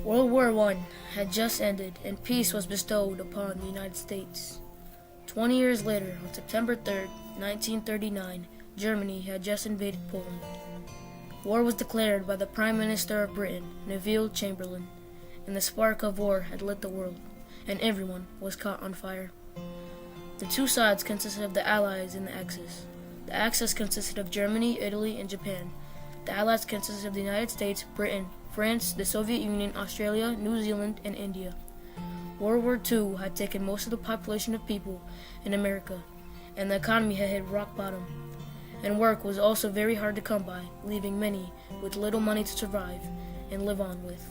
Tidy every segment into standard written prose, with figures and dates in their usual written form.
World War I had just ended and peace was bestowed upon the United States. 20 years later, on September 3rd, 1939, Germany had just invaded Poland. War was declared by the Prime Minister of Britain, Neville Chamberlain, and the spark of war had lit the world, and everyone was caught on fire. The two sides consisted of the Allies and the Axis. The Axis consisted of Germany, Italy, and Japan. The Allies consisted of the United States, Britain, France, the Soviet Union, Australia, New Zealand, and India. World War II had taken most of the population of people in America, and the economy had hit rock bottom. And work was also very hard to come by, leaving many with little money to survive and live on with.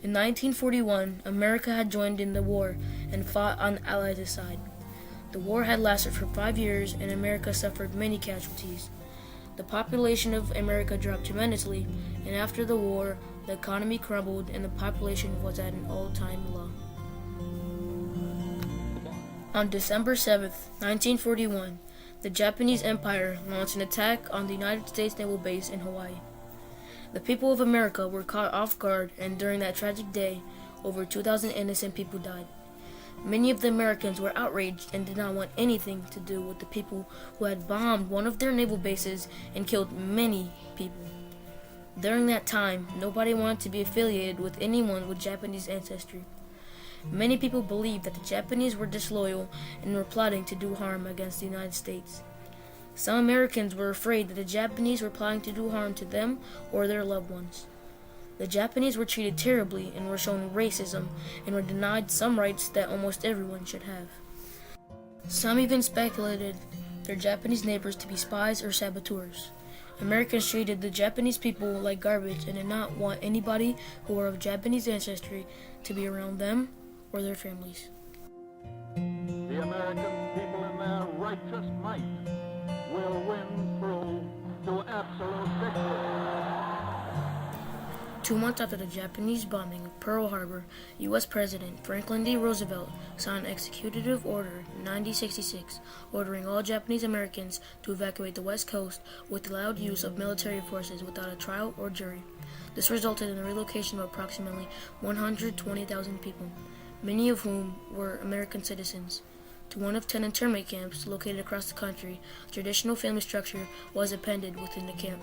In 1941, America had joined in the war and fought on the Allies' side. The war had lasted for 5 years, and America suffered many casualties. The population of America dropped tremendously, and after the war, the economy crumbled and the population was at an all-time low. On December 7, 1941, the Japanese Empire launched an attack on the United States Naval Base in Hawaii. The people of America were caught off guard, and during that tragic day, over 2,000 innocent people died. Many of the Americans were outraged and did not want anything to do with the people who had bombed one of their naval bases and killed many people. During that time, nobody wanted to be affiliated with anyone with Japanese ancestry. Many people believed that the Japanese were disloyal and were plotting to do harm against the United States. Some Americans were afraid that the Japanese were plotting to do harm to them or their loved ones. The Japanese were treated terribly and were shown racism and were denied some rights that almost everyone should have. Some even speculated their Japanese neighbors to be spies or saboteurs. Americans treated the Japanese people like garbage and did not want anybody who were of Japanese ancestry to be around them or their families. The American people in their righteous might will win through to absolute victory. 2 months after the Japanese bombing of Pearl Harbor, U.S. President Franklin D. Roosevelt signed Executive Order 9066, ordering all Japanese Americans to evacuate the West Coast with the allowed use of military forces without a trial or jury. This resulted in the relocation of approximately 120,000 people, many of whom were American citizens, to one of 10 internment camps located across the country. A traditional family structure was appended within the camp.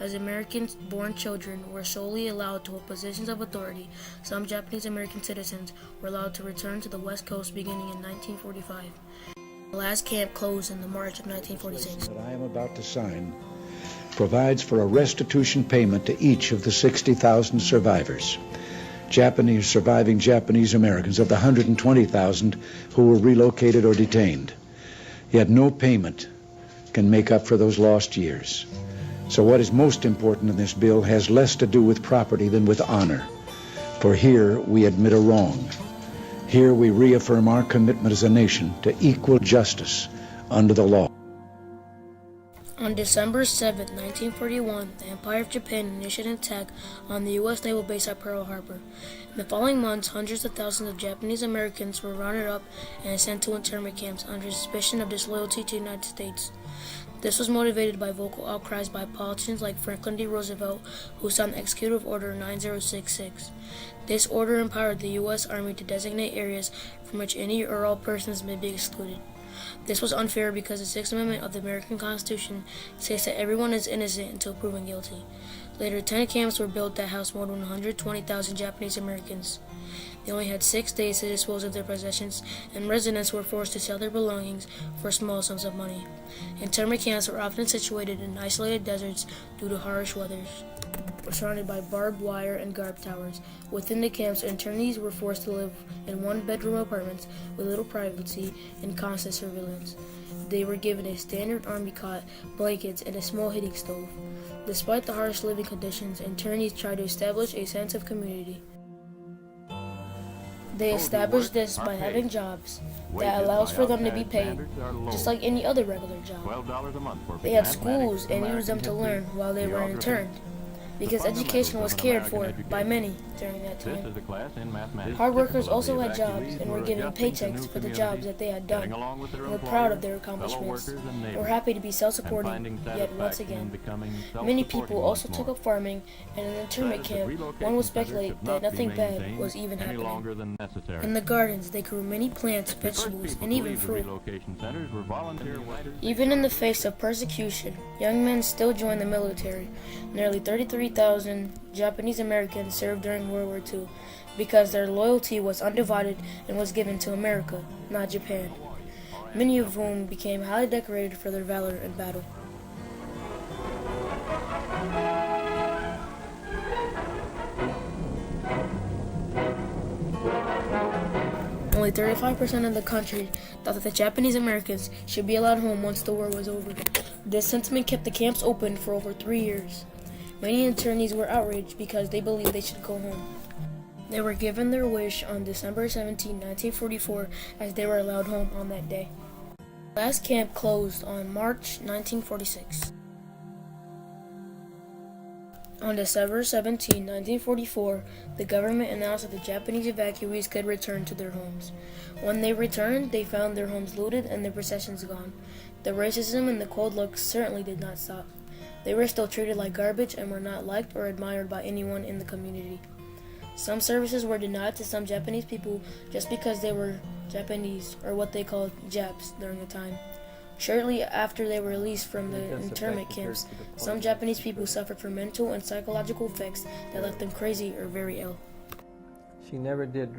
As American-born children were solely allowed to hold positions of authority, some Japanese American citizens were allowed to return to the West Coast beginning in 1945. The last camp closed in the March of 1946. That I am about to sign provides for a restitution payment to each of the 60,000 survivors. Surviving Japanese Americans of the 120,000 who were relocated or detained. Yet no payment can make up for those lost years. So what is most important in this bill has less to do with property than with honor. For here we admit a wrong. Here we reaffirm our commitment as a nation to equal justice under the law. On December 7, 1941, the Empire of Japan initiated an attack on the U.S. naval base at Pearl Harbor. In the following months, hundreds of thousands of Japanese Americans were rounded up and sent to internment camps under suspicion of disloyalty to the United States. This was motivated by vocal outcries by politicians like Franklin D. Roosevelt, who signed Executive Order 9066. This order empowered the U.S. Army to designate areas from which any or all persons may be excluded. This was unfair because the Sixth Amendment of the American Constitution states that everyone is innocent until proven guilty. Later, 10 camps were built that housed more than 120,000 Japanese Americans. They only had 6 days to dispose of their possessions, and residents were forced to sell their belongings for small sums of money. Internment camps were often situated in isolated deserts due to harsh weathers, surrounded by barbed wire and guard towers. Within the camps, internees were forced to live in one-bedroom apartments with little privacy and constant surveillance. They were given a standard army cot, blankets, and a small heating stove. Despite the harsh living conditions, internees tried to establish a sense of community. They established this by having jobs that allows for them to be paid just like any other regular job. They had schools and used them to learn while they were interned. because education was cared for by many during that This time. is a class in mathematics. Hard workers Typical of also the had jobs evacuees and were were given adjusting to paychecks new for the jobs communities, that they had getting done, along with their and were proud of employers, their fellow accomplishments. workers, and They neighbors, were happy to be and self-supporting, finding yet once satisfaction in again, becoming many self-supporting people once also more. took up farming, and in an internment That is, the camp, relocation one would center speculate should that not be nothing bad maintained was even any happening. longer than necessary. In the gardens, they grew many plants, The first vegetables, people and to even leave the fruit. relocation centers were volunteer workers. Even in the face of persecution, young men still joined the military. Nearly 33,000 Japanese Americans served during World War II because their loyalty was undivided and was given to America, not Japan, many of whom became highly decorated for their valor in battle. Only 35% of the country thought that the Japanese Americans should be allowed home once the war was over. This sentiment kept the camps open for over 3 years. Many internees were outraged because they believed they should go home. They were given their wish on December 17, 1944, as they were allowed home on that day. The last camp closed on March 1946. On December 17, 1944, the government announced that the Japanese evacuees could return to their homes. When they returned, they found their homes looted and their possessions gone. The racism and the cold looks certainly did not stop. They were still treated like garbage and were not liked or admired by anyone in the community. Some services were denied to some Japanese people just because they were Japanese, or what they called Japs, during the time. Shortly after they were released from the internment camps, some Japanese people suffered from mental and psychological effects that left them crazy or very ill. She never did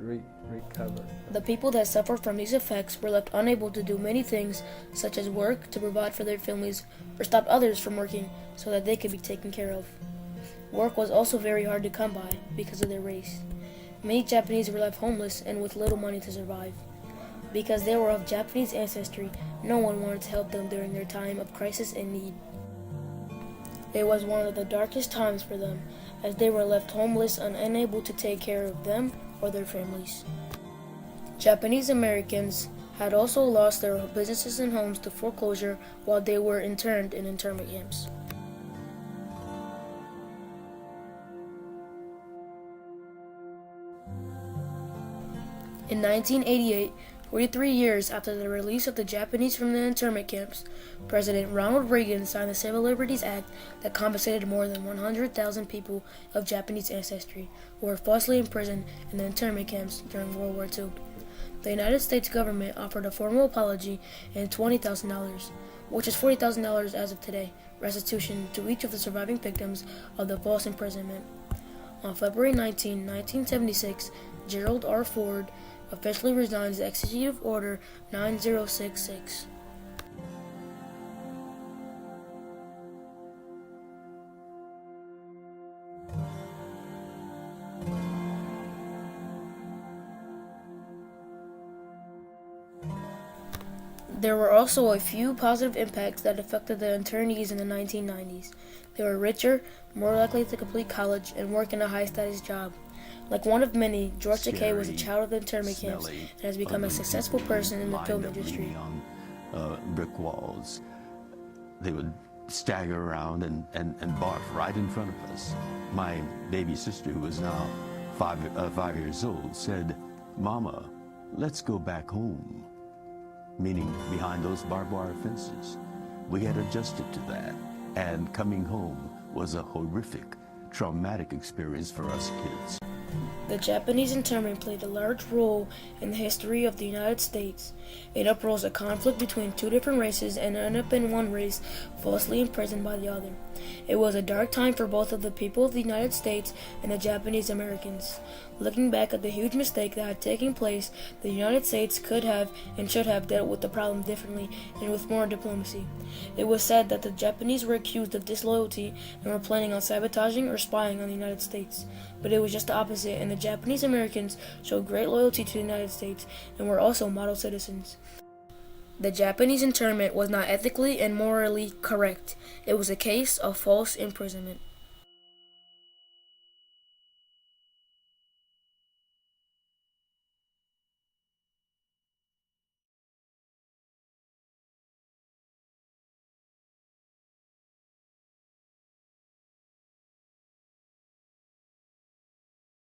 recover. The people that suffered from these effects were left unable to do many things, such as work to provide for their families, or stopped others from working so that they could be taken care of. Work was also very hard to come by because of their race. Many Japanese were left homeless and with little money to survive. Because they were of Japanese ancestry, no one wanted to help them during their time of crisis and need. It was one of the darkest times for them, as they were left homeless and unable to take care of them or their families. Japanese Americans had also lost their businesses and homes to foreclosure while they were interned in internment camps. In 1988, 43 years after the release of the Japanese from the internment camps, President Ronald Reagan signed the Civil Liberties Act that compensated more than 100,000 people of Japanese ancestry who were falsely imprisoned in the internment camps during World War II. The United States government offered a formal apology and $20,000, which is $40,000 as of today, restitution to each of the surviving victims of the false imprisonment. On February 19, 1976, Gerald R. Ford officially resigns the Executive Order 9066. There were also a few positive impacts that affected the internees in the 1990s. They were richer, more likely to complete college, and work in a high-status job. Like one of many, George Takei was a child of the internment camps and has become a successful person in the film industry. On brick walls. They would stagger around and barf right in front of us. My baby sister, who was now 5 years old, said, "Mama, let's go back home," meaning behind those barbed wire fences. We had adjusted to that, and coming home was a horrific, traumatic experience for us kids. The Japanese internment played a large role in the history of the United States. It uprose a conflict between two different races and ended up in one race falsely imprisoned by the other. It was a dark time for both of the people of the United States and the Japanese Americans. Looking back at the huge mistake that had taken place, the United States could have and should have dealt with the problem differently and with more diplomacy. It was said that the Japanese were accused of disloyalty and were planning on sabotaging or spying on the United States. But it was just the opposite, and the Japanese Americans showed great loyalty to the United States and were also model citizens. The Japanese internment was not ethically and morally correct. It was a case of false imprisonment.